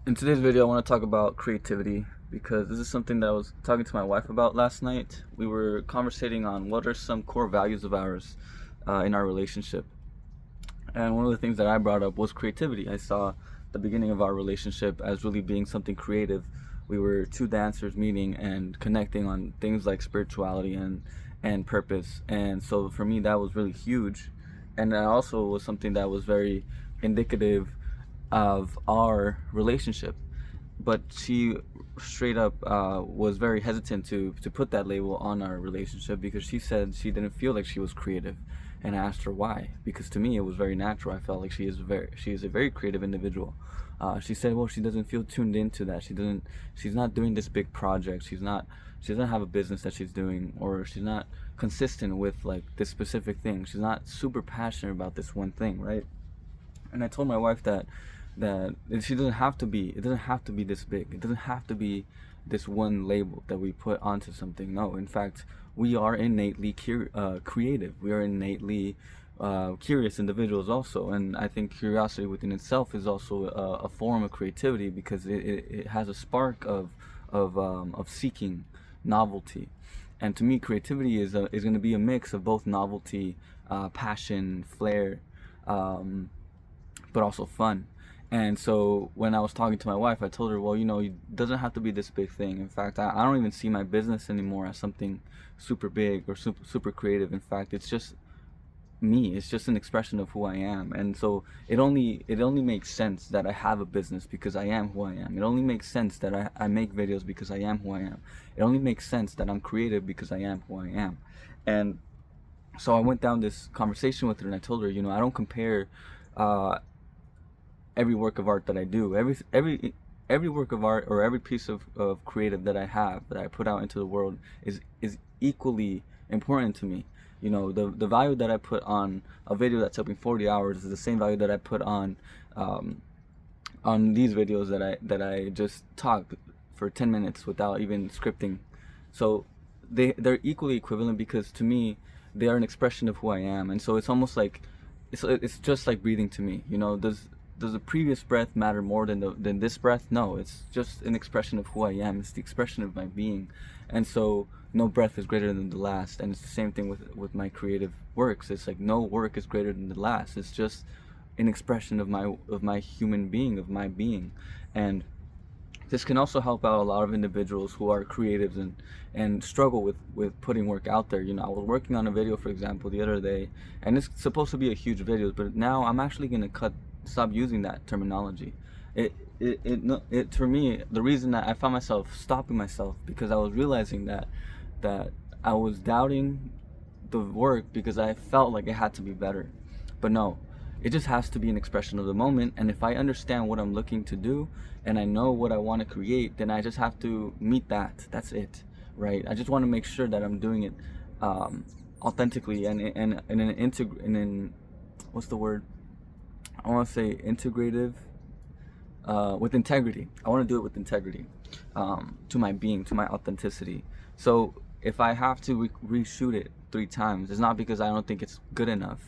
In today's video, I want to talk about creativity because this is something that I was talking to my wife about last night. We were conversating on what are some core values of ours in our relationship. And one of the things that I brought up was creativity. I saw the beginning of our relationship as really being something creative. We were two dancers meeting and connecting on things like spirituality and purpose. And so for me, that was really huge. And that also was something that was very indicative of our relationship. But she straight up was very hesitant to put that label on our relationship because she said she didn't feel like she was creative. And I asked her why, because to me it was very natural. I felt like she is a very creative individual. She said, well, she doesn't feel tuned into that. She's not doing this big project. She doesn't have a business that she's doing, or she's not consistent with like this specific thing. She's not super passionate about this one thing, right? And I told my wife that she doesn't have to be. It doesn't have to be this big. It doesn't have to be this one label that we put onto something. No, in fact, we are innately creative. We are innately curious individuals also, and I think curiosity within itself is also a form of creativity because it has a spark of seeking novelty. And to me, creativity is going to be a mix of both novelty, passion, flair, um, but also fun. And so when I was talking to my wife, I told her, well, it doesn't have to be this big thing. In fact, I don't even see my business anymore as something super big or super creative. In fact, it's just me. It's just an expression of who I am. And so it only makes sense that I have a business because I am who I am. It only makes sense that I make videos because I am who I am. It only makes sense that I'm creative because I am who I am. And so I went down this conversation with her and I told her, I don't compare uh, every work of art that I do, every work of art or every piece of creative that I have that I put out into the world is equally important to me. The value that I put on a video that took me 40 hours is the same value that I put um, on these videos that I just talk for 10 minutes without even scripting. So they're equally equivalent because to me they are an expression of who I am. And so it's almost like it's just like breathing to me. Does the previous breath matter more than this breath? No, it's just an expression of who I am. It's the expression of my being. And so no breath is greater than the last. And it's the same thing with my creative works. It's like no work is greater than the last. It's just an expression of my human being, of my being. And this can also help out a lot of individuals who are creatives and struggle with putting work out there. I was working on a video, for example, the other day, and it's supposed to be a huge video, but now I'm actually going to stop using that terminology. It for me, the reason that I found myself stopping myself because I was realizing that I was doubting the work because I felt like it had to be better. But no, it just has to be an expression of the moment. And if I understand what I'm looking to do and I know what I want to create, then I just have to meet that. That's it, right? I just want to make sure that I'm doing it authentically and in what's the word? I want to say integrative, with integrity. I want to do it with integrity, to my being, to my authenticity. So if I have to reshoot it 3 times, it's not because I don't think it's good enough.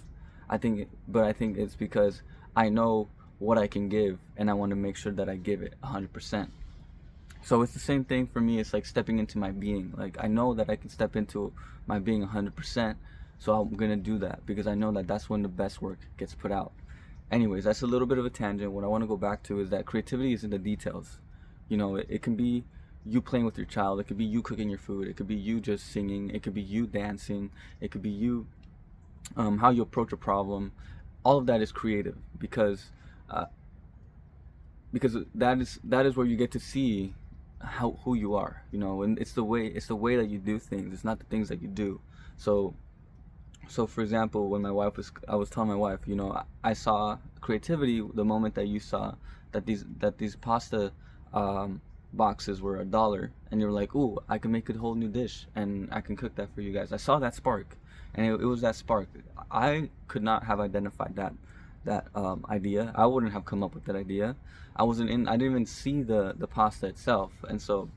But I think it's because I know what I can give, and I want to make sure that I give it 100%. So it's the same thing for me. It's like stepping into my being. Like I know that I can step into my being 100%. So I'm gonna do that because I know that that's when the best work gets put out. Anyways, that's a little bit of a tangent. What I want to go back to is that creativity is in the details. It can be you playing with your child. It could be you cooking your food. It could be you just singing. It could be you dancing. It could be you how you approach a problem. All of that is creative uh, because that is where you get to see who you are. And it's the way that you do things. It's not the things that you do. So for example, when I was telling my wife, I saw creativity the moment that you saw that these pasta boxes were $1, and you're like, "Ooh, I can make a whole new dish, and I can cook that for you guys." I saw that spark, and it was that spark. I could not have identified that idea. I wouldn't have come up with that idea. I didn't even see the pasta itself, and so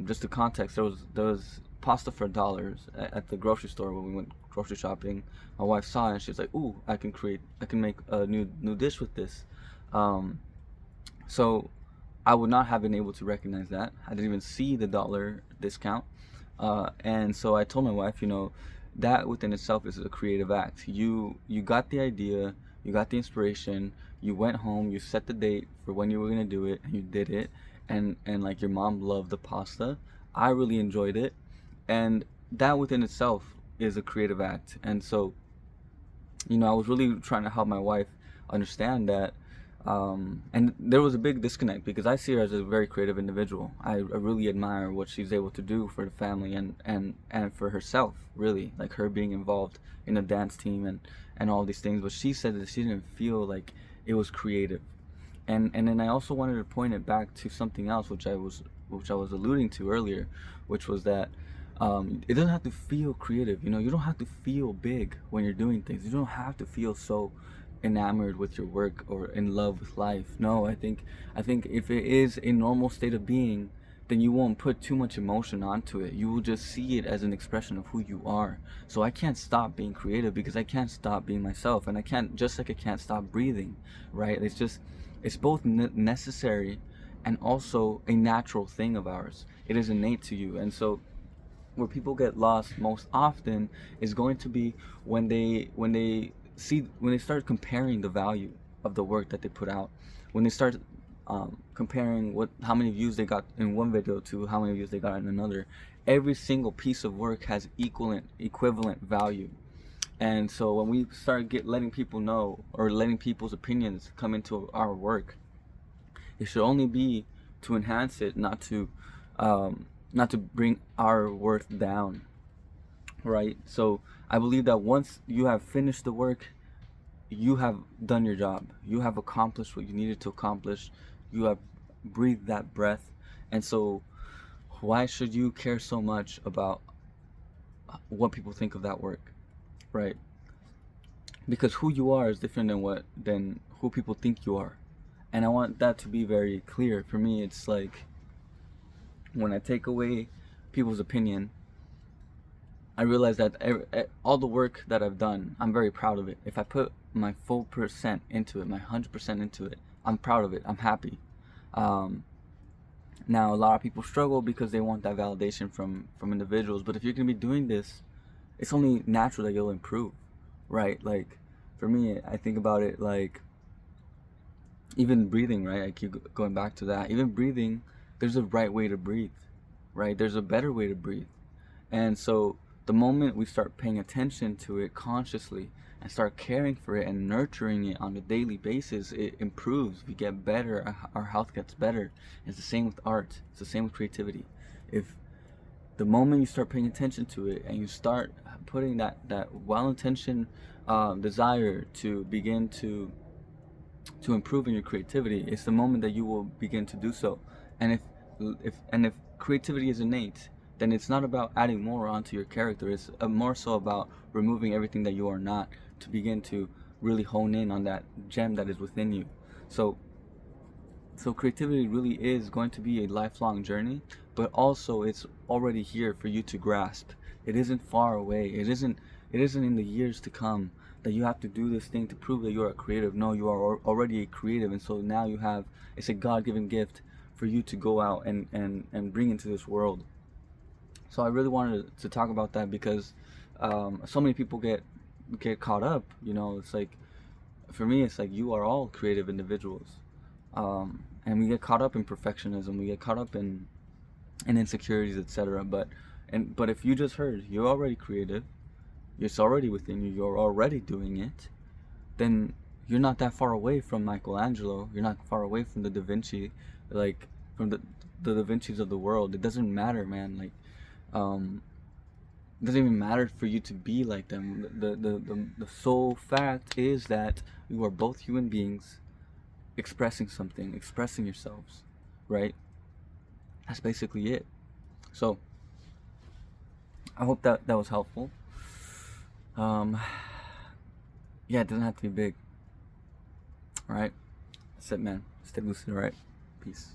just the context, there was pasta for $1 at the grocery store when we went grocery shopping. My wife saw it and she's like, "Ooh, I can make a new dish with this." So I would not have been able to recognize that. I didn't even see the dollar discount. And so I told my wife, that within itself is a creative act. You got the idea, you got the inspiration, you went home, you set the date for when you were gonna do it, and you did it. And like your mom loved the pasta. I really enjoyed it, and that within itself is a creative act. And so, I was really trying to help my wife understand that. And there was a big disconnect because I see her as a very creative individual. I really admire what she's able to do for the family and for herself, really, like her being involved in a dance team and all these things. But she said that she didn't feel like it was creative. And then I also wanted to point it back to something else, which I was alluding to earlier, which was that it doesn't have to feel creative. You don't have to feel big when you're doing things. You don't have to feel so enamored with your work or in love with life. No, I think if it is a normal state of being, then you won't put too much emotion onto it. You will just see it as an expression of who you are. So I can't stop being creative because I can't stop being myself, and I can't, just like I can't stop breathing, right? It's both necessary and also a natural thing of ours. It is innate to you. And so where people get lost most often is going to be when they start comparing the value of the work that they put out, when they start comparing how many views they got in one video to how many views they got in another. Every single piece of work has equivalent value. And so when we start letting people know, or letting people's opinions come into our work, it should only be to enhance it, not to bring our worth down, right? So I believe that once you have finished the work, you have done your job. You have accomplished what you needed to accomplish. You have breathed that breath. And so why should you care so much about what people think of that work, right? Because who you are is different than who people think you are. And I want that to be very clear. For me, it's like when I take away people's opinion, I realize that all the work that I've done, I'm very proud of it. If I put my full percent into it, my 100% into it, I'm proud of it. I'm happy. Now, a lot of people struggle because they want that validation from individuals. But if you're going to be doing this, it's only natural that you'll improve, right? Like, for me, I think about it like even breathing, right? I keep going back to that. Even breathing, there's a right way to breathe, right? There's a better way to breathe. And so the moment we start paying attention to it consciously and start caring for it and nurturing it on a daily basis, it improves. We get better. Our health gets better. It's the same with art. It's the same with creativity. If the moment you start paying attention to it and you start putting that well-intentioned desire to begin to improve in your creativity, it's the moment that you will begin to do so. And if creativity is innate, then it's not about adding more onto your character. It's more so about removing everything that you are not, to begin to really hone in on that gem that is within you. So creativity really is going to be a lifelong journey, but also it's already here for you to grasp. It isn't far away. It isn't in the years to come that you have to do this thing to prove that you're a creative. No, you are already a creative, and so now it's a God-given gift for you to go out and bring into this world. So I really wanted to talk about that because so many people get caught up. It's like, for me, it's like you are all creative individuals, and we get caught up in perfectionism. We get caught up in insecurities, etc. But if you just heard you're already creative, it's already within you, you're already doing it, then you're not that far away from Michelangelo. You're not far away from the Da Vinci, like from the Da Vinci's of the world. It doesn't matter, man. Like, it doesn't even matter for you to be like them. The sole fact is that you are both human beings expressing something, expressing yourselves, right? That's basically it. So I hope that was helpful. Yeah, it doesn't have to be big. All right, that's it, man. Stay lucid. All right, peace.